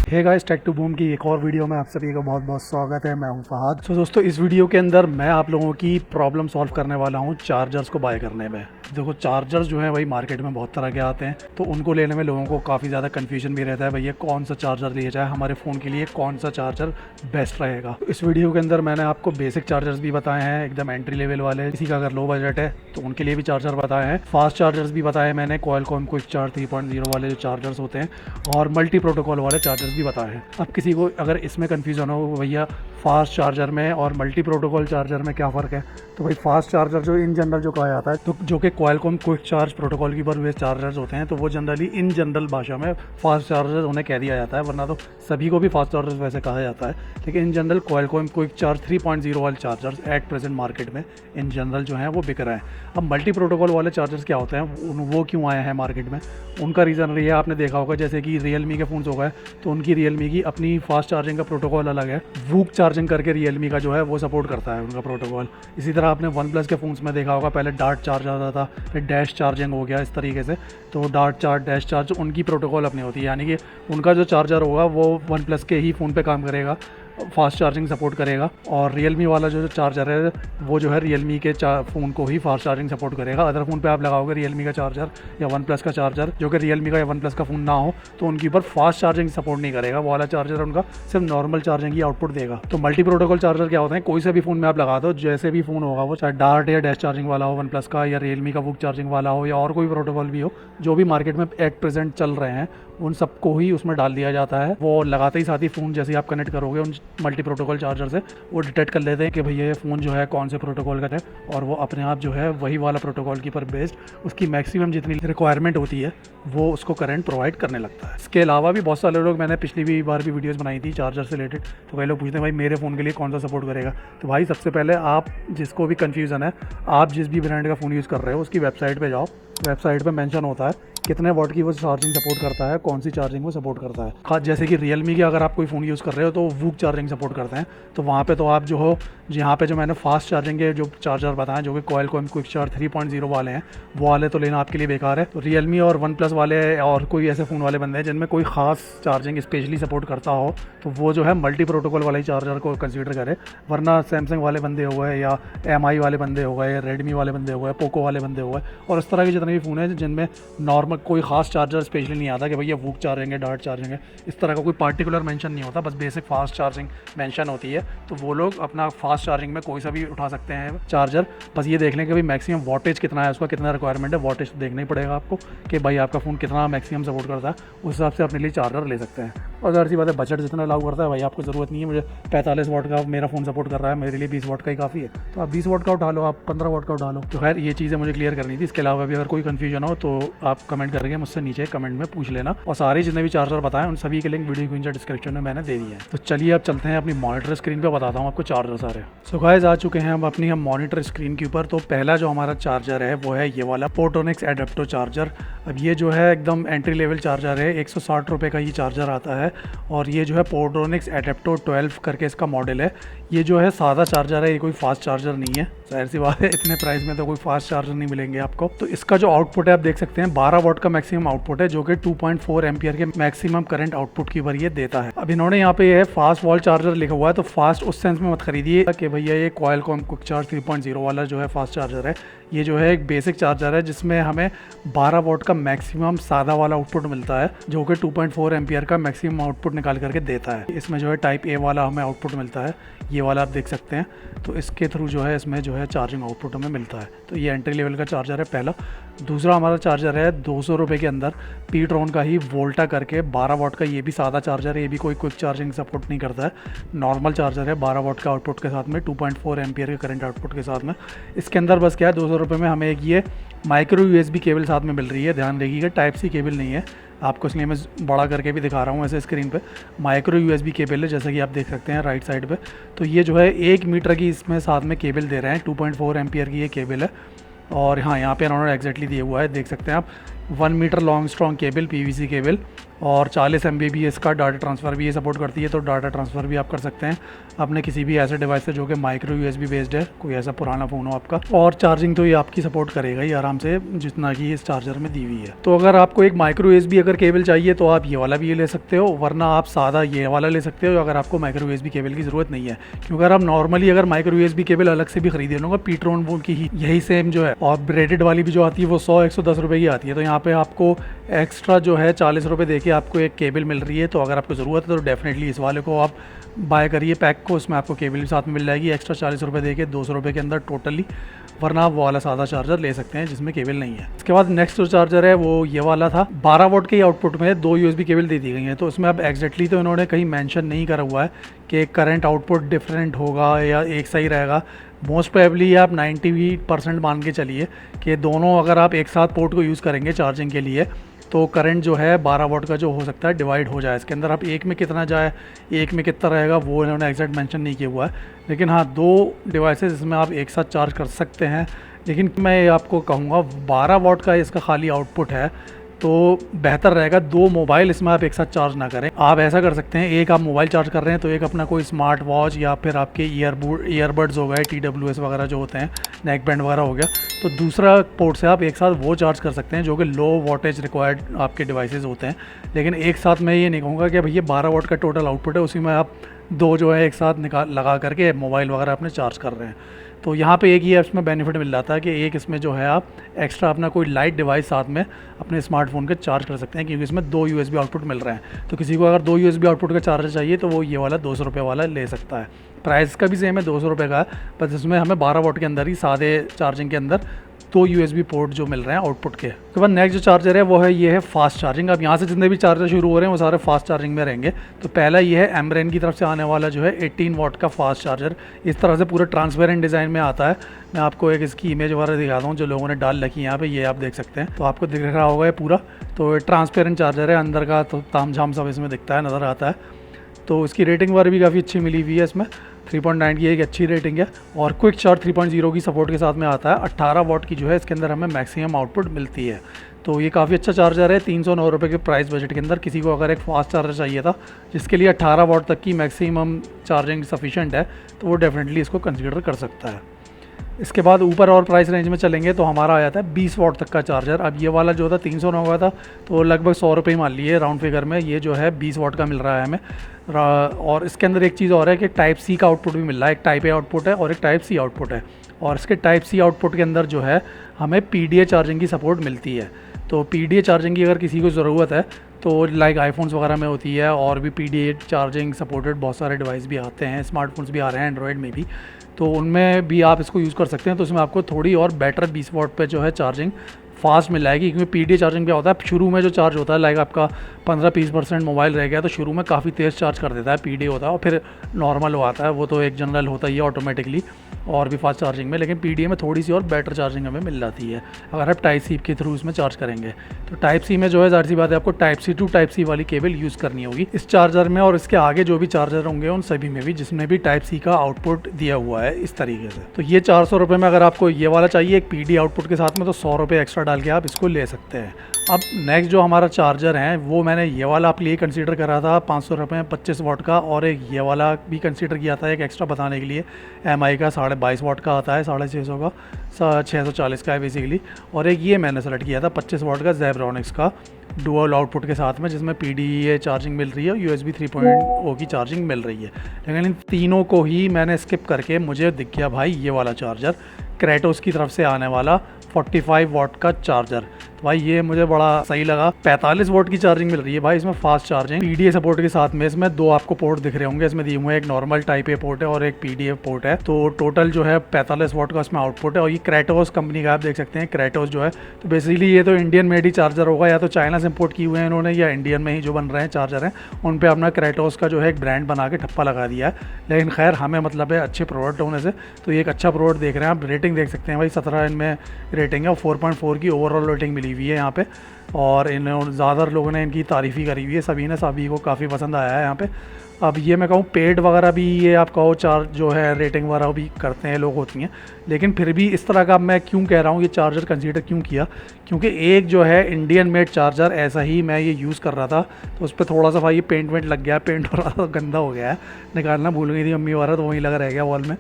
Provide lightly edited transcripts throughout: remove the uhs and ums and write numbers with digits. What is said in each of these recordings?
Hey guys, tech to boom की एक और वीडियो में आप सभी का बहुत बहुत स्वागत है। मैं हूं फहद। तो दोस्तों, इस वीडियो के अंदर मैं आप लोगों की प्रॉब्लम सॉल्व करने वाला हूं चार्जर्स को बाय करने में। देखो, चार्जर्स जो है वही मार्केट में बहुत तरह के आते हैं, तो उनको लेने में लोगों को काफ़ी ज़्यादा कन्फ्यूजन भी रहता है भैया कौन सा चार्जर लिया जाए, हमारे फ़ोन के लिए कौन सा चार्जर बेस्ट रहेगा। तो इस वीडियो के अंदर मैंने आपको बेसिक चार्जर्स भी बताए हैं, एकदम एंट्री लेवल वाले, किसी का अगर लो बजट है तो उनके लिए भी चार्जर बताए हैं। फास्ट चार्जर्स भी बताए मैंने, क्वालकॉम क्विक चार्ज 3.0 वाले जो चार्जर्स होते हैं, और मल्टी प्रोटोकॉल वाले चार्जर्स भी बताए हैं। अब किसी को अगर इसमें कन्फ्यूजन हो भैया फास्ट चार्जर में और मल्टी प्रोटोकॉल चार्जर में क्या फ़र्क है, तो भाई फास्ट चार्जर जो इन जनरल जो कहा जाता है, तो जो कि क्वालकॉम क्विक चार्ज प्रोटोकॉल के ऊपर बेस्ड चार्जर्स होते हैं, तो वो जनरली इन जनरल भाषा में फास्ट चार्जर उन्हें कह दिया जाता है, वरना तो सभी को भी फास्ट चार्जर्स वैसे कहा जाता है। लेकिन in general Qualcomm quick charge 3.0 वाले चार्जर्स एट प्रेजेंट मार्केट में इन जनरल जो हैं वो बिक रहे हैं। अब मल्टी प्रोटोकॉल वाले चार्जर्स क्या होते हैं, वो क्यों आए हैं मार्केट में, उनका रीज़न ये आपने देखा होगा, जैसे कि रियलमी के फ़ोन्स हो गए तो उनकी रियलमी की अपनी फास्ट चार्जिंग का प्रोटोकॉल अलग है। वूक चार्जिंग करके रियलमी का जो है वो सपोर्ट करता है उनका प्रोटोकॉल। इसी तरह आपने वन प्लस के फ़ोन्स में देखा होगा, पहले डार्ट चार्ज आता था, फिर डैश चार्जिंग हो गया इस तरीके से। तो डार्ट चार्ज, डैश चार्ज उनकी प्रोटोकॉल अपनी होती है, यानी कि उनका जो चार्जर होगा वो वन प्लस के ही फ़ोन पे काम करेगा, फास्ट चार्जिंग सपोर्ट करेगा। और रियलमी वाला जो चार्जर है वो जो है रियलमी के फ़ोन को ही फास्ट चार्जिंग सपोर्ट करेगा। अदर फ़ोन पे आप लगाओगे रियलमी का चार्जर या वन प्लस का चार्जर, जो कि रियलमी का या वन प्लस का फ़ोन ना हो, तो उनके ऊपर फास्ट चार्जिंग सपोर्ट नहीं करेगा। वो वाला चार्जर उनका सिर्फ नॉर्मल चार्जिंग ही आउटपुट देगा। तो मल्टी प्रोटोकॉल चार्जर क्या होते हैं, कोई से भी फ़ोन में आप लगा दो, जैसे भी फ़ोन होगा वो, चाहे डार्ट या डैश चार्जिंग वाला हो वन प्लस का, या रियलमी का वूक चार्जिंग वाला हो, या और कोई प्रोटोकॉल भी हो, जो भी मार्केट में एट प्रेजेंट चल रहे हैं, उन सबको ही उसमें डाल दिया जाता है। वो लगाते ही साथ ही फ़ोन जैसे ही आप कनेक्ट करोगे उन मल्टी प्रोटोकॉल चार्जर से, वो डिटेक्ट कर लेते हैं कि भैया ये फ़ोन जो है कौन से प्रोटोकॉल का है, और वो अपने आप जो है वही वाला प्रोटोकॉल के ऊपर बेस्ड उसकी मैक्सिमम जितनी रिक्वायरमेंट होती है वो उसको करंट प्रोवाइड करने लगता है। इसके अलावा भी बहुत सारे लोग, मैंने पिछली बार भी वीडियोस बनाई थी चार्जर से रिलेटेड, तो कई लोग पूछते हैं भाई मेरे फ़ोन के लिए कौन सा सपोर्ट करेगा। तो भाई सबसे पहले आप, जिसको भी कन्फ्यूज़न है, आप जिस भी ब्रांड का फ़ोन यूज़ कर रहे हो उसकी वेबसाइट पर जाओ। वेबसाइट पे मेंशन होता है कितने वॉट की वो चार्जिंग सपोर्ट करता है, कौन सी चार्जिंग वो सपोर्ट करता है। खास जैसे कि रियलमी की अगर आप कोई फ़ोन यूज़ कर रहे हो तो वूक चार्जिंग सपोर्ट करते हैं, तो वहाँ पे तो आप जो हो, यहाँ पे जो मैंने फास्ट चार्जिंग के जो चार्जर बताएं, जो कि क्वालकॉम क्विक चार्ज 3.0 वाले हैं, वो वाले तो लेना आपके लिए बेकार है। तो रियलमी और वन प्लस वाले और कोई ऐसे फ़ोन वाले बंदे हैं जिनमें कोई ख़ास चार्जिंग स्पेशली सपोर्ट करता हो, तो वो जो है मल्टी प्रोटोकॉल वाले चार्जर को कंसीडर करे। वरना सैमसंग वाले बंदे हो गए, या MI वाले बंदे हो गए, रेडमी वाले बंदे हो गए, पोको वाले बंदे हो गए, और इस तरह के जितने भी फ़ोन हैं जिनमें नॉर्मल कोई ख़ास चार्जर स्पेशली नहीं आता कि भैया वूक चार्जिंग है, डार्ट चार्जिंग है, इस तरह का कोई पार्टिकुलर मेंशन नहीं होता, बस बेसिक फास्ट चार्जिंग मेंशन होती है। तो वो लोग अपना फास्ट चार्जिंग में कोई सा भी उठा सकते हैं चार्जर। बस ये देख लें कि भाई मैक्सिमम वोटेज कितना है, उसका कितना रिक्वायरमेंट है, वोटेज तो देखना ही पड़ेगा आपको कि भाई आपका फ़ोन कितना मैक्सिमम सपोर्ट करता है, उस हिसाब से अपने लिए चार्जर ले सकते हैं। और ज़ाहिर सी बात है, बजट जितना अलाउ करता है भाई, आपको ज़रूरत नहीं है मुझे 45 वाट का मेरा फ़ोन सपोर्ट कर रहा है, मेरे लिए 20 वाट का ही काफ़ी है, तो आप 20 वाट का उठा लो, आप 15 वाट का उठा लो। तो खैर ये चीज़ें मुझे क्लियर करनी थी। इसके अलावा भी अगर कोई कन्फ्यूजन हो तो आप कमेंट करके मुझसे नीचे कमेंट में पूछ लेना, और सारे जितने भी चार्जर बताएं उन सभी के लिंक वीडियो के नीचे डिस्क्रिप्शन में मैंने दे दिया है। तो चलिए अब चलते हैं अपनी मॉनिटर स्क्रीन पे, बताता हूँ आपको चार्जर सारे। सो गाइस, आ चुके हैं हम अपनी मॉनिटर स्क्रीन के ऊपर। तो पहला जो हमारा चार्जर है वो है ये वाला पोर्ट्रोनिक्स एडेप्टो चार्जर। अब ये जो है एकदम एंट्री लेवल चार्जर है, 160 रुपये का ये चार्जर आता है, और ये जो है पोर्ट्रोनिक्स एडेप्टो 12 करके इसका मॉडल है। ये जो है सादा चार्जर है, ये कोई फास्ट चार्जर नहीं है, जाहिर सी बात है इतने प्राइस में तो कोई फास्ट चार्जर नहीं मिलेंगे आपको। तो इसका जो आउटपुट है आप देख सकते हैं 12 वाट का मैक्सिमम आउटपुट है, जो कि 2.4 एम्पियर के मैक्सिमम करंट आउटपुट की बार ये देता है। अब इन्होंने यहाँ पे ये फास्ट वॉल चार्जर लिखा हुआ है, तो फास्ट उस सेंस में मत खरीदिए कि भैया ये क्वालकॉम क्विक चार्ज 3.0 वाला जो है फास्ट चार्जर है। ये जो है एक बेसिक चार्जर है जिसमें हमें 12 वाट का मैक्सिमम सादा वाला आउटपुट मिलता है, जो कि 2.4 एम्पियर का मैक्सिमम आउटपुट निकाल करके देता है। इसमें जो है टाइप ए वाला हमें आउटपुट मिलता है, ये वाला आप देख सकते हैं। तो इसके थ्रू जो है इसमें जो है चार्जिंग आउटपुट हमें मिलता है। तो ये एंट्री लेवल का चार्जर है पहला। दूसरा हमारा चार्जर है 200 रुपये के अंदर, pTron का ही वोल्टा करके 12 वाट का, ये भी सादा चार्जर है, ये भी कोई क्विक चार्जिंग सपोर्ट नहीं करता है, नॉर्मल चार्जर है 12 वाट का आउटपुट के साथ में, 2.4 एम्पियर के करंट आउटपुट के साथ में। इसके अंदर बस क्या है, 200 रुपये में हमें एक ये माइक्रो USB केबल साथ में मिल रही है। ध्यान रखिएगा Type-C केबल नहीं है आपको, इसलिए मैं बड़ा करके भी दिखा रहा हूँ ऐसे स्क्रीन पे। माइक्रो USB केबल है, जैसा कि आप देख सकते हैं राइट साइड पे। तो ये जो है 1 मीटर की इसमें साथ में केबल दे रहे हैं, 2.4 एम्पियर की ये केबल है। और हाँ, यहाँ पे उन्होंने एग्जैक्टली दिया हुआ है, देख सकते हैं आप, 1 metre long strong cable, PVC cable, और 40 MB का डाटा ट्रांसफ़र भी ये सपोर्ट करती है, तो डाटा ट्रांसफ़र भी आप कर सकते हैं अपने किसी भी ऐसे डिवाइस से जो कि माइक्रो USB बेस्ड है, कोई ऐसा पुराना फ़ोन हो आपका। और चार्जिंग तो ये आपकी सपोर्ट करेगा ही आराम से, जितना कि इस चार्जर में दी हुई है। तो अगर आपको एक माइक्रो USB अगर केबल चाहिए तो आप ये वाला भी ले सकते हो, वरना आप सादा ये वाला ले सकते हो अगर आपको माइक्रो USB केबल की ज़रूरत नहीं है। क्योंकि अगर आप नॉर्मली अगर माइक्रो USB केबल अलग से भी खरीदे लोगे pTron की ही यही सेम जो है, और ब्रेडेड वाली भी जो आती है वो 100-110 रुपये की आती है। तो यहाँ पे आपको एक्स्ट्रा जो है 40 रुपये देके आपको एक केबल मिल रही है। तो अगर आपको ज़रूरत है तो डेफिनेटली इस वाले को आप बाय करिए पैक को, उसमें आपको केबल भी साथ में मिल जाएगी एक्स्ट्रा 40 रुपये देके, 200 रुपये के अंदर टोटली। वरना आप वो वाला सादा चार्जर ले सकते हैं जिसमें केबल नहीं है। इसके बाद नेक्स्ट जो चार्जर है वो ये वाला था। 12 वोल्ट के आउटपुट में 2 USB केबल दे दी गई हैं। तो इसमें अब एग्जैक्टली तो इन्होंने कहीं मेंशन नहीं करा हुआ है कि करंट आउटपुट डिफरेंट होगा या एक सही रहेगा। मोस्ट प्रोबेबली आप 90% मान के चलिए कि दोनों अगर आप एक साथ पोर्ट को यूज़ करेंगे चार्जिंग के लिए तो करंट जो है 12 वोल्ट का जो हो सकता है डिवाइड हो जाए। इसके अंदर आप एक में कितना जाए, एक में कितना रहेगा वो इन्होंने एग्जैक्ट मेंशन नहीं किया हुआ है। लेकिन हाँ, 2 डिवाइसेस इसमें आप एक साथ चार्ज कर सकते हैं। लेकिन मैं आपको कहूँगा 12 वोल्ट का इसका खाली आउटपुट है तो बेहतर रहेगा 2 मोबाइल इसमें आप एक साथ चार्ज ना करें। आप ऐसा कर सकते हैं, एक आप मोबाइल चार्ज कर रहे हैं तो एक अपना कोई स्मार्ट वॉच या फिर आपके ईयरबड्स हो गए, TWS वगैरह जो होते हैं, नेक बैंड वगैरह हो गया, तो दूसरा पोर्ट से आप एक साथ वो चार्ज कर सकते हैं जो कि लो वोल्टेज रिक्वायर्ड आपके डिवाइसेस होते हैं। लेकिन एक साथ मैं ये नहीं कहूँगा कि भैया 12 वोल्ट का टोटल आउटपुट है उसी में आप 2 जो है एक साथ लगा करके मोबाइल वगैरह अपने चार्ज कर रहे हैं। तो यहाँ पे एक ही इसमें बेनिफिट मिल जाता है कि एक इसमें जो है आप एक्स्ट्रा अपना कोई लाइट डिवाइस साथ में अपने स्मार्टफोन के चार्ज कर सकते हैं, क्योंकि इसमें 2 USB आउटपुट मिल रहे हैं। तो किसी को अगर 2 USB आउटपुट का चार्जर चाहिए तो वो ये वाला 200 रुपये वाला ले सकता है। प्राइस का भी सेम है, 200 रुपये का है, बस इसमें हमें 12 वोल्ट के अंदर ही सादे चार्जिंग के अंदर 2 USB पोर्ट जो मिल रहे हैं आउटपुट के। उसके बाद नेक्स्ट जो चार्जर है वो है ये है फास्ट चार्जिंग। अब यहाँ से जितने भी चार्जर शुरू हो रहे हैं वो सारे फास्ट चार्जिंग में रहेंगे। तो पहला ये है एम्ब्रेन की तरफ से आने वाला जो है 18 वाट का फास्ट चार्जर। इस तरह से पूरा ट्रांसपेरेंट डिज़ाइन में आता है। मैं आपको एक इसकी इमेज वगैरह दिखाता हूँ जो लोगों ने डाल रखी है यहाँ पे, ये आप देख सकते हैं। तो आपको दिख रहा होगा ये पूरा, तो ट्रांसपेरेंट चार्जर है, अंदर का तो ताम झाम सब इसमें दिखता है, नज़र आता है। तो इसकी रेटिंग वगैरह भी काफ़ी अच्छी मिली हुई है इसमें, 3.9 की एक अच्छी रेटिंग है। और क्विक चार्ज 3.0 की सपोर्ट के साथ में आता है। 18 वाट की जो है इसके अंदर हमें मैक्सिमम आउटपुट मिलती है। तो ये काफ़ी अच्छा चार्जर है 309 रुपये के प्राइस बजट के अंदर। किसी को अगर एक फास्ट चार्जर चाहिए था जिसके लिए 18 वाट तक की मैक्सिमम चार्जिंग सफिशेंट है तो वो डेफिनेटली इसको कंसिडर कर सकता है। इसके बाद ऊपर और प्राइस रेंज में चलेंगे तो हमारा आया था 20 वाट तक का चार्जर। अब ये वाला जो था 309 का था तो लगभग 100 रुपये मान लिए राउंड फिगर में। ये जो है 20 वाट का मिल रहा है हमें। और इसके अंदर एक चीज़ और है कि Type-C का आउटपुट भी मिल रहा है। एक Type-A आउटपुट है और एक Type-C आउटपुट है। और इसके Type-C आउटपुट के अंदर जो है हमें PDA चार्जिंग की सपोर्ट मिलती है। तो PDA चार्जिंग की अगर किसी को ज़रूरत है तो लाइक आईफोन्स वगैरह में होती है, और भी PDA चार्जिंग सपोर्टेड बहुत सारे डिवाइस भी आते हैं, स्मार्टफोन्स भी आ रहे हैं एंड्रॉयड में भी, तो उनमें भी आप इसको यूज़ कर सकते हैं। तो इसमें आपको थोड़ी और बेटर 20 वाट पे जो है चार्जिंग फास्ट मिल जाएगी। क्योंकि PDA चार्जिंग क्या होता है, शुरू में जो चार्ज होता है लाइक आपका 15-20% मोबाइल रह गया तो शुरू में काफ़ी तेज़ चार्ज कर देता है PDA होता है, और फिर नॉर्मल हो आता है, वो तो एक जनरल होता ही है ऑटोमेटिकली और भी फास्ट चार्जिंग में। लेकिन PDA में थोड़ी सी और बेटर चार्जिंग हमें मिल जाती है अगर आप Type-C के थ्रू इसमें चार्ज करेंगे। तो Type-C में जो है ज़ाहिर सी बात है आपको Type-C to Type-C वाली केबल यूज़ करनी होगी इस चार्जर में, और इसके आगे जो भी चार्जर होंगे उन सभी में भी जिसमें भी Type-C का आउटपुट दिया हुआ है इस तरीके से। तो ये 400 रुपये में अगर आपको ये वाला चाहिए एक PDA आउटपुट के साथ में तो 100 रुपये एक्स्ट्रा डाल के आप इसको ले सकते हैं। अब नेक्स्ट जो हमारा चार्जर है वो मैंने ये वाला आपके लिए कंसीडर करा था 500 रुपये में 25 वाट का, और एक ये वाला भी कंसीडर किया था एक एक्स्ट्रा बताने के लिए। MI का 22.5 वाट का आता है, 650 का 640 का है बेसिकली। और एक ये मैंने सेलेक्ट किया था 25 वाट का ज़ेरोनिक्स का डुअल आउटपुट के साथ में, जिसमें PDA चार्जिंग मिल रही है, USB 3.0 की चार्जिंग मिल रही है। लेकिन इन तीनों को ही मैंने स्किप करके मुझे दिख गया भाई ये वाला चार्जर, क्रेटोस की तरफ से आने वाला 45 वाट का चार्जर। तो भाई ये मुझे बड़ा सही लगा। 45 वाट की चार्जिंग मिल रही है भाई इसमें, फास्ट चार्जिंग PDA सपोर्ट के साथ में। इसमें 2 आपको पोर्ट दिख रहे होंगे, इसमें दिए हुए एक नॉर्मल Type-A पोर्ट है और एक PDA पोर्ट है। तो टोटल जो है 45 वाट का इसमें आउटपुट है। और ये क्रेटोस कंपनी का आप देख सकते हैं, क्रेटोस जो है तो बेसिकली ये तो इंडियन मेड ही चार्जर होगा, या तो चाइना से इम्पोर्ट किए हुए हैं इन्होंने, या इंडियन में ही जो बन रहे हैं चार्जर हैं उन पर अपना क्रेटोस का जो है एक ब्रांड बना के ठप्पा लगा दिया है। लेकिन खैर हमें मतलब है अच्छे प्रोडक्ट होने से, तो ये एक अच्छा प्रोडक्ट देख रहे हैं आप। रेटिंग देख सकते हैं भाई 17 इनमें रेटिंग है, 4.4 की ओवरऑल रेटिंग मिली हुई है यहाँ पे। और इन ज़्यादा लोगों ने इनकी तारीफ़ ही करी हुई है, सभी को काफ़ी पसंद आया है यहाँ पे। अब ये मैं कहूँ पेड वगैरह भी ये आप कहो चार्ज जो है रेटिंग वगैरह भी करते हैं लोग होती हैं, लेकिन फिर भी इस तरह का मैं क्यों कह रहा हूँ ये चार्जर कंसीडर क्यों किया, क्योंकि एक जो है इंडियन मेड चार्जर ऐसा ही मैं ये यूज़ कर रहा था, तो उस पर थोड़ा सा भाई पेंट वेंट लग गया, पेंट हो रहा था गंदा हो गया है, निकालना भूल गई थी मम्मी वगैरह, तो वहीं लगा रह गया वॉल में।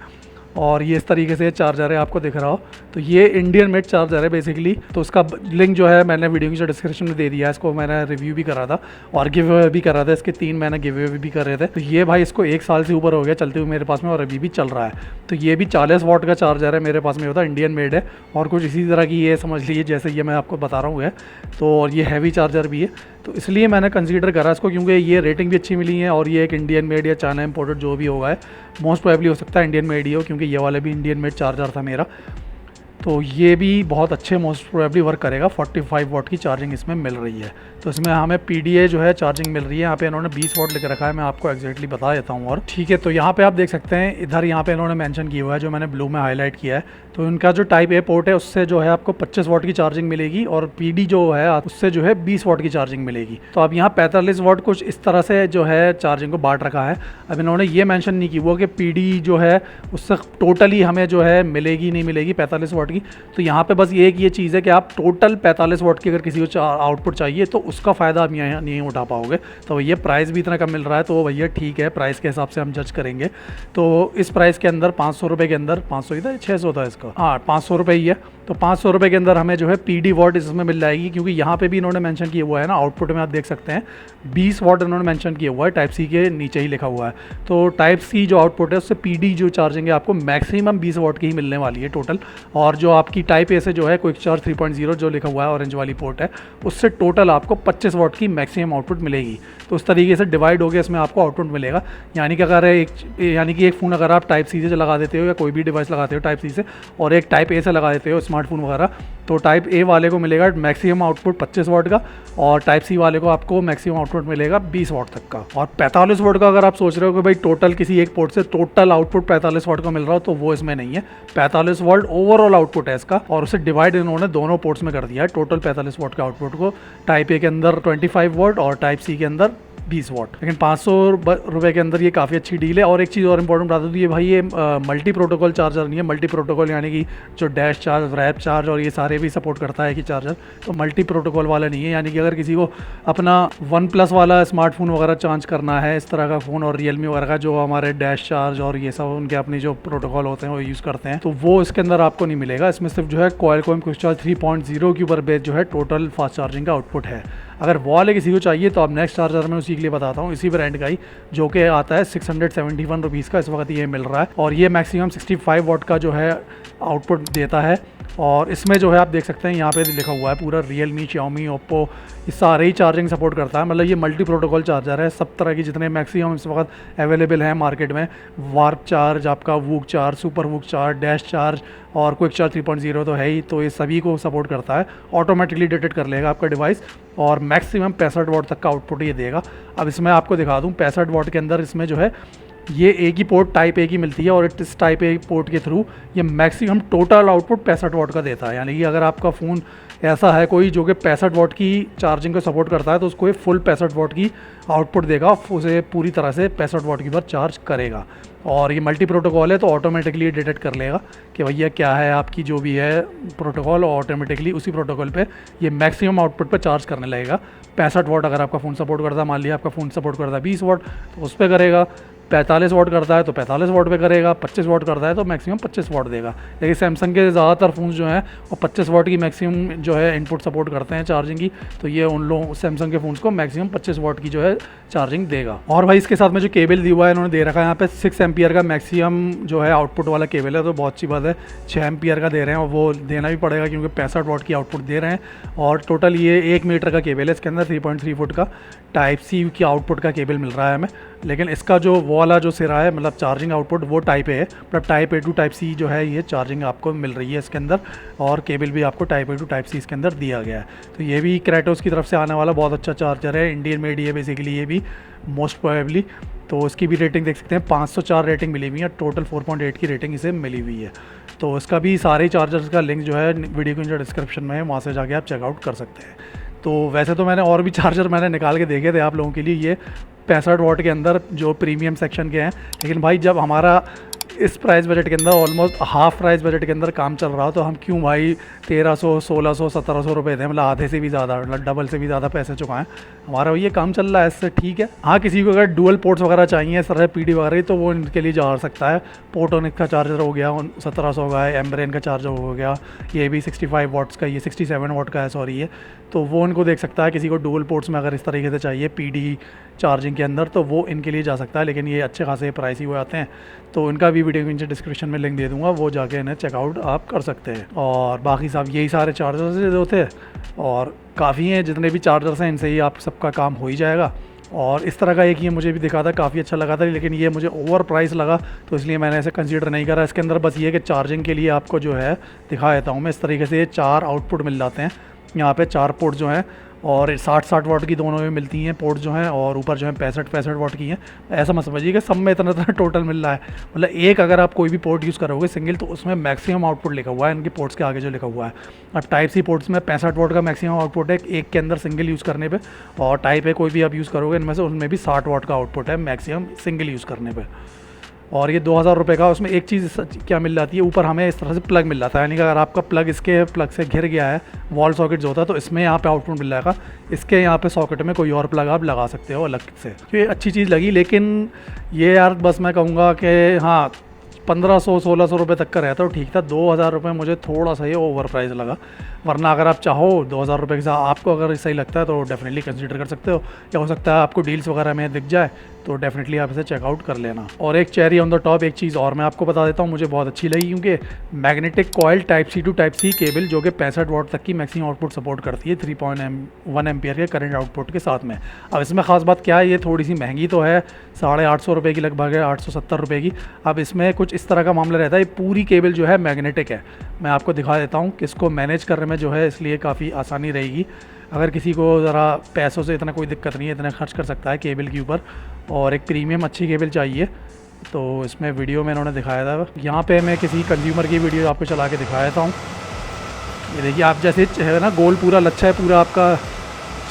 और ये इस तरीके से चार्जर है, आपको दिख रहा हो, तो ये इंडियन मेड चार्जर है बेसिकली। तो उसका लिंक जो है मैंने वीडियो की जो डिस्क्रिप्शन में दे दिया है, इसको मैंने रिव्यू भी करा था और गिव अवे भी करा था, इसके 3 महीने गिव अवे भी कर रहे थे। तो ये भाई इसको 1 साल से ऊपर हो गया चलते हुए मेरे पास में और अभी भी चल रहा है। तो ये भी 40 वाट का चार्जर है मेरे पास में, होता है इंडियन मेड है और कुछ इसी तरह की ये समझ लीजिए जैसे ये मैं आपको बता रहा हूँ है। तो और ये हैवी चार्जर भी है, तो इसलिए मैंने कंसीडर करा इसको, क्योंकि ये रेटिंग भी अच्छी मिली है और ये एक इंडियन मेड या चाइना इंपोर्टेड जो भी होगा है, मोस्ट प्रोबेबली हो सकता है इंडियन मेड ही हो, क्योंकि ये वाला भी इंडियन मेड चार्जर था मेरा। तो ये भी बहुत अच्छे मोस्ट प्रोबेबली वर्क करेगा। 45 वाट की चार्जिंग इसमें मिल रही है, तो इसमें हमें PDA जो है चार्जिंग मिल रही है। यहाँ पे इन्होंने 20 वाट लिख रखा है, मैं आपको एक्जैक्टली बता देता हूँ। और ठीक है, तो यहाँ पे आप देख सकते हैं इधर यहाँ पे इन्होंने मेंशन किया हुआ है, जो मैंने ब्लू में हाईलाइट किया है। तो इनका जो टाइप ए पोर्ट है उससे जो है आपको 25 वाट की चार्जिंग मिलेगी और PD जो है उससे जो है 20 वाट की चार्जिंग मिलेगी। तो अब यहाँ 45 वाट कुछ इस तरह से जो है चार्जिंग को बांट रखा है। अब इन्होंने ये मेंशन नहीं की हुआ कि PD जो है उससे टोटली हमें जो है मिलेगी नहीं मिलेगी 45 वाट की। तो यहाँ पे बस ये चीज़ है कि आप टोटल 45 वाट की अगर किसी को आउटपुट चाहिए तो उसका फ़ायदा आप यहाँ नहीं उठा पाओगे। तो भैया प्राइस भी इतना कम मिल रहा है, तो भैया ठीक है, प्राइस के हिसाब से हम जज करेंगे। तो इस प्राइस के अंदर 500 रुपये के अंदर, 500 ही था 600 था इसका, हाँ 500 रुपये ही है। तो 500 रुपये के अंदर हमें जो है PD वाट इसमें मिल जाएगी, क्योंकि यहाँ पे भी इन्होंने मेंशन किया हुआ है ना, आउटपुट में आप देख सकते हैं 20 वाट इन्होंने मेंशन किया हुआ है, Type-C के नीचे ही लिखा हुआ है। तो Type-C जो आउटपुट है उससे PD जो चार्जिंग है आपको मैक्सिमम 20 वाट की ही मिलने वाली है टोटल। और जो आपकी Type-A से जो है क्विक चार्ज 3.0 जो लिखा हुआ है ऑरेंज वाली पोर्ट है, उससे टोटल आपको 25 वाट की मैक्सिमम आउटपुट मिलेगी। तो उस तरीके से डिवाइड हो गया इसमें आपको आउटपुट मिलेगा। यानी कि अगर एक फ़ोन अगर आप Type-C से लगा देते हो या कोई भी डिवाइस लगाते हो Type-C से और एक Type-A से लगा देते हो स्मार्टफोन वगैरह, तो Type-A वाले को मिलेगा मैक्सिमम आउटपुट 25 वाट का और Type-C वाले को आपको मैक्सिमम आउटपुट मिलेगा 20 वाट तक का। और 45 वाट का अगर आप सोच रहे हो कि भाई टोटल किसी एक पोर्ट से टोटल आउटपुट 45 वाट का मिल रहा हो, तो वो इसमें नहीं है। 45 वाट ओवरऑल आउटपुट है इसका और उसे डिवाइड इन्होंने दोनों पोर्ट्स में कर दिया है। टोटल 45 वाट के आउटपुट को Type-A के अंदर 25 वाट और Type-C के अंदर 20 वाट। लेकिन 500 रुपये के अंदर ये काफ़ी अच्छी डील है। और एक चीज़ और इंपॉर्टेंट बता दूँ, ये भाई ये मल्टी प्रोटोकॉल चार्जर नहीं है। मल्टी प्रोटोकॉल यानी कि जो डैश चार्ज, रैप चार्ज और ये सारे भी सपोर्ट करता है कि चार्जर, तो मल्टी प्रोटोकॉल वाला नहीं है। यानी कि अगर किसी को अपना OnePlus वाला स्मार्टफोन वगैरह चार्ज करना है, इस तरह का फ़ोन और Realme वगैरह का जो हमारे डैश चार्ज और ये सब उनके अपनी जो प्रोटोकॉल होते हैं वो यूज़ करते हैं, तो वो इसके अंदर आपको नहीं मिलेगा। इसमें सिर्फ जो है Qualcomm क्विक चार्ज 3.0 के ऊपर बेस जो है टोटल फास्ट चार्जिंग का आउटपुट है। अगर वो वाले किसी को चाहिए तो आप नेक्स्ट चार्जर में उसी के लिए बताता हूँ, इसी ब्रांड का ही, जो कि आता है 671 रुपीज़ का इस वक्त ये मिल रहा है और ये मैक्सिमम 65 वाट का जो है आउटपुट देता है। और इसमें जो है आप देख सकते हैं यहाँ पे लिखा हुआ है पूरा Realme, Xiaomi, Oppo, ये सारे ही चार्जिंग सपोर्ट करता है। मतलब ये मल्टी प्रोटोकॉल चार्जर है। सब तरह की जितने मैक्सिमम इस वक्त अवेलेबल हैं मार्केट में, वार्प चार्ज, आपका VOOC charge, super VOOC charge, dash charge और क्विक चार्ज 3.0 तो है ही, तो ये सभी को सपोर्ट करता है। ऑटोमेटिकली डिटेक्ट कर लेगा आपका डिवाइस और मैक्सिमम 65 वाट तक का आउटपुट ये देगा। अब इसमें आपको दिखा दूँ 65 वाट के अंदर इसमें जो है ये एक ही पोर्ट Type-A की मिलती है और इस Type-A पोर्ट के थ्रू ये मैक्सिमम टोटल आउटपुट 65 वाट का देता है। यानी कि अगर आपका फ़ोन ऐसा है कोई जो कि 65 वाट की चार्जिंग को सपोर्ट करता है, तो उसको ये फुल 65 वाट की आउटपुट देगा, उसे पूरी तरह से 65 वाट की पर चार्ज करेगा। और ये मल्टी प्रोटोकॉल है तो ऑटोमेटिकली डिटेक्ट कर लेगा कि भैया क्या है आपकी जो भी है प्रोटोकॉल, ऑटोमेटिकली उसी प्रोटोकॉल पे ये मैक्सिमम आउटपुट पे चार्ज करने लगेगा। 65 वाट अगर आपका फ़ोन सपोर्ट करता है, मान लिया आपका फ़ोन सपोर्ट करता है 20 वाट, तो उस पर करेगा। 45 वाट करता है तो 45 वाट पे करेगा, 25 वाट करता है तो मैक्सिमम 25 वाट देगा। लेकिन सैमसंग के ज़्यादातर फ़ोन जो हैं वो 25 वाट की मैक्सिमम जो है इनपुट सपोर्ट करते हैं चार्जिंग की, तो ये उन लोगों सैमसंग के फ़ोन्स को मैक्सिमम 25 वाट की जो है चार्जिंग देगा। और भाई इसके साथ में जो केबल दिया हुआ है इन्होंने दे रखा है यहाँ पे 6 एम्पियर का मैक्सिमम जो है आउटपुट वाला केबल है, तो बहुत अच्छी बात है। 6 एम्पियर का दे रहे हैं और वो देना भी पड़ेगा क्योंकि 65 वाट की आउटपुट दे रहे हैं। और टोटल ये 1 मीटर का केबल है, इसके अंदर 3.3 फुट का Type-C की आउटपुट का केबल मिल रहा है हमें। लेकिन इसका जो वो वाला जो सिरा है मतलब चार्जिंग आउटपुट वो Type-A है, मतलब Type-A to Type-C जो है ये चार्जिंग आपको मिल रही है इसके अंदर, और केबल भी आपको Type-A to Type-C इसके अंदर दिया गया है। तो ये भी Kratos की तरफ से आने वाला बहुत अच्छा चार्जर है, इंडियन मेड है बेसिकली ये भी मोस्ट प्रोबेबली। तो इसकी भी रेटिंग देख सकते हैं, 504 रेटिंग मिली हुई है, टोटल 4.8 की रेटिंग इसे मिली हुई है। तो इसका भी सारे चार्जर्स का लिंक जो है वीडियो के जो डिस्क्रिप्शन में है, वहाँ से जाके आप चेकआउट कर सकते हैं। तो वैसे तो मैंने और भी चार्जर मैंने निकाल के देखे थे आप लोगों के लिए, ये 65 वॉट के अंदर जो प्रीमियम सेक्शन के हैं। लेकिन भाई जब हमारा इस प्राइस बजट के अंदर ऑलमोस्ट हाफ प्राइस बजट के अंदर काम चल रहा हो तो हम क्यों भाई 1300 1600 1700 रुपये दें, मतलब आधे से भी ज़्यादा, मतलब डबल से भी ज़्यादा पैसे चुकाएं। हमारा ये काम चल रहा है, इससे ठीक है। हाँ, किसी को अगर डुअल पोर्ट्स वगैरह चाहिए इस तरह PD वगैरह तो वो इनके लिए जा सकता है। पोर्ट्रोनिक्स का चार्जर हो गया 1700 का है, एम्ब्रेन का चार्जर हो गया, ये भी 65 वाट्स का, ये 67 वाट का है सॉरी ये, तो वो उनको देख सकता है। किसी को डुअल पोर्ट्स में अगर इस तरीके से चाहिए PD चार्जिंग के अंदर तो वो इनके लिए जा सकता है। लेकिन ये अच्छे खासे प्राइस ही हुए आते हैं, तो इनका भी वीडियो के नीचे डिस्क्रिप्शन में लिंक दे दूंगा, वो जाके इन्हें चेकआउट आप कर सकते हैं। और बाकी साहब यही सारे चार्जर्स होते हैं और काफ़ी हैं, जितने भी चार्जर्स हैं इनसे ही आप सबका काम हो ही जाएगा। और इस तरह का एक ये मुझे भी दिखा था, काफ़ी अच्छा लगा था, लेकिन ये मुझे ओवर प्राइस लगा तो इसलिए मैंने ऐसे कंसीडर नहीं करा। इसके अंदर बस ये कि चार्जिंग के लिए आपको जो है दिखा देता हूँ मैं, इस तरीके से ये 4 आउटपुट मिल जाते हैं। यहाँ पे 4 पोर्ट जो हैं और 60-60 वाट की दोनों में मिलती हैं पोर्ट जो हैं, और ऊपर जो है 65-65 वाट की हैं। ऐसा मत समझिए कि सब में इतना इतना टोटल मिल रहा है, मतलब एक अगर आप कोई भी पोर्ट यूज़ करोगे सिंगल तो उसमें मैक्सिमम आउटपुट लिखा हुआ है इनके पोर्ट्स के आगे जो लिखा हुआ है। अब Type-C पोर्ट्स में 65 वाट का मैक्सिमम आउटपुट है एक के अंदर सिंगल यूज़ करने पे, और Type-A कोई भी आप यूज़ करोगे इनमें से उनमें भी 60 वाट का आउटपुट है मैक्सिमम सिंगल यूज़ करने पर। और ये 2000 रुपये का, उसमें एक चीज़ क्या मिल जाती है, ऊपर हमें इस तरह से प्लग मिल जाता है, यानी कि अगर आपका प्लग इसके प्लग से घिर गया है, वॉल सॉकेट जो होता है, तो इसमें यहाँ पे आउटपुट मिल जाएगा। इसके यहाँ पे सॉकेट में कोई और प्लग आप लगा सकते हो अलग से, तो ये अच्छी चीज़ लगी। लेकिन ये यार बस मैं कहूँगा कि हाँ 1500-1600 रुपये तक का रहता तो ठीक था। 2000 रुपये मुझे थोड़ा सा ये ओवर प्राइस लगा, वरना अगर आप चाहो 2000 रुपये के साथ आपको अगर सही लगता है तो डेफिनेटली कंसीडर कर सकते हो, या हो सकता है आपको डील्स वगैरह में दिख जाए तो डेफिनेटली आप इसे चेकआउट कर लेना। और एक चेरी ऑन द टॉप एक चीज़ और मैं आपको बता देता हूँ, मुझे बहुत अच्छी लगी, क्योंकि magnetic coil Type-C to Type-C cable जो कि 65 वाट तक की मैक्सिमम आउटपुट सपोर्ट करती है 3.1 एम्पियर के करंट आउटपुट के साथ में। अब इसमें ख़ास बात क्या है, ये थोड़ी सी महंगी तो है, 850 रुपये की लगभग है, 870 रुपये की। अब इसमें कुछ इस तरह का मामला रहता है, ये पूरी केबल जो है मैग्नेटिक है। मैं आपको दिखा देता हूँ कि इसको मैनेज करने में जो है इसलिए काफ़ी आसानी रहेगी। अगर किसी को ज़रा पैसों से इतना कोई दिक्कत नहीं है, इतना खर्च कर सकता है केबल के ऊपर, और एक प्रीमियम अच्छी केबल चाहिए, तो इसमें वीडियो में इन्होंने दिखाया था। यहाँ पे मैं किसी कंज्यूमर की वीडियो आपको चला के दिखा देता हूँ। ये देखिए, आप जैसे है ना गोल पूरा लच्छा है, पूरा आपका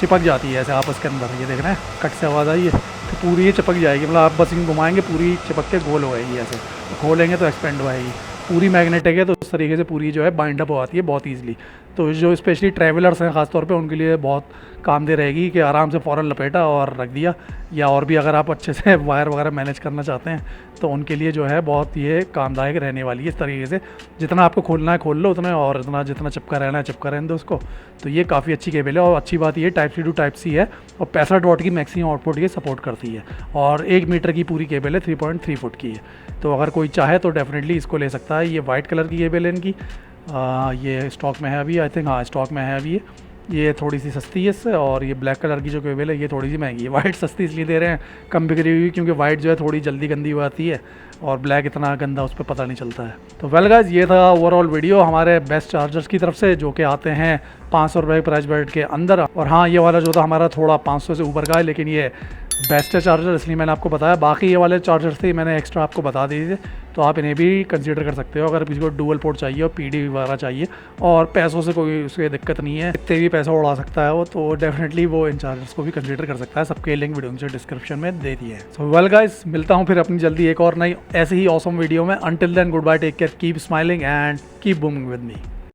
चिपक जाती है ऐसे आपस के अंदर, ये देख रहे हैं कट से आवाज़ आई है, तो पूरी ये चिपक जाएगी, मतलब आप बस इन घुमाएंगे पूरी चिपक के गोल हो जाएगी ऐसे, खोलेंगे तो एक्सपेंड हो जाएगी। पूरी मैग्नेटिक है तो इस तरीके से पूरी जो है बाइंड अप हो जाती है बहुत ईजिली। तो जो स्पेशली ट्रैवलर्स हैं ख़ासतौर पे उनके लिए बहुत काम दे रहेगी कि आराम से फ़ौरन लपेटा और रख दिया, या और भी अगर आप अच्छे से वायर वगैरह मैनेज करना चाहते हैं तो उनके लिए जो है बहुत ये कामदायक रहने वाली है। इस तरीके से जितना आपको खोलना है खोल लो उतना, और इतना जितना चिपका रहना है चिपका रहने दो उसको। तो ये काफ़ी अच्छी केबल है, और अच्छी बात ये Type-C to Type-C है, और 65 वाट की मैक्सिमम आउटपुट ये सपोर्ट करती है, और 1 मीटर की पूरी केबल है, 3.3 फुट की है। तो अगर कोई चाहे तो डेफिनेटली इसको ले सकता है। ये वाइट कलर की केबल है इनकी, ये स्टॉक में है अभी, आई थिंक, हाँ स्टॉक में है अभी। ये थोड़ी सी सस्ती है इससे, और ये ब्लैक कलर की जो केबल है ये थोड़ी सी महंगी है। वाइट सस्ती इसलिए दे रहे हैं कम बिक्री हुई, क्योंकि वाइट जो है थोड़ी जल्दी गंदी हो जाती है, और ब्लैक इतना गंदा उस पर पता नहीं चलता है। तो वेल गाइस, ये था ओवरऑल वीडियो हमारे बेस्ट चार्जर्स की तरफ से, जो कि आते हैं 500 रुपये प्राइस बजट के अंदर। और हाँ, ये वाला जो था हमारा थोड़ा 500 से ऊपर का है, लेकिन ये बेस्ट है चार्जर, इसलिए मैंने आपको बताया। बाकी ये वाले चार्जर्स थे मैंने एक्स्ट्रा आपको बता दिए थे, तो आप इन्हें भी कंसीडर कर सकते हो अगर किसी को डुअल पोर्ट चाहिए और PD वगैरह चाहिए, और पैसों से कोई उसकी दिक्कत नहीं है, इतने भी पैसा उड़ा सकता है वो, तो डेफिनेटली वो इन चार्जर्स को भी कंसीडर कर सकता है। सबके लिंक वीडियो नीचे डिस्क्रिप्शन में दे दिए हैं। सो वेल गाइस, मिलता हूँ फिर अपनी जल्दी एक और नई ऐसे ही ऑसम वीडियो में। Until then, goodbye, take care, keep smiling and keep booming with me.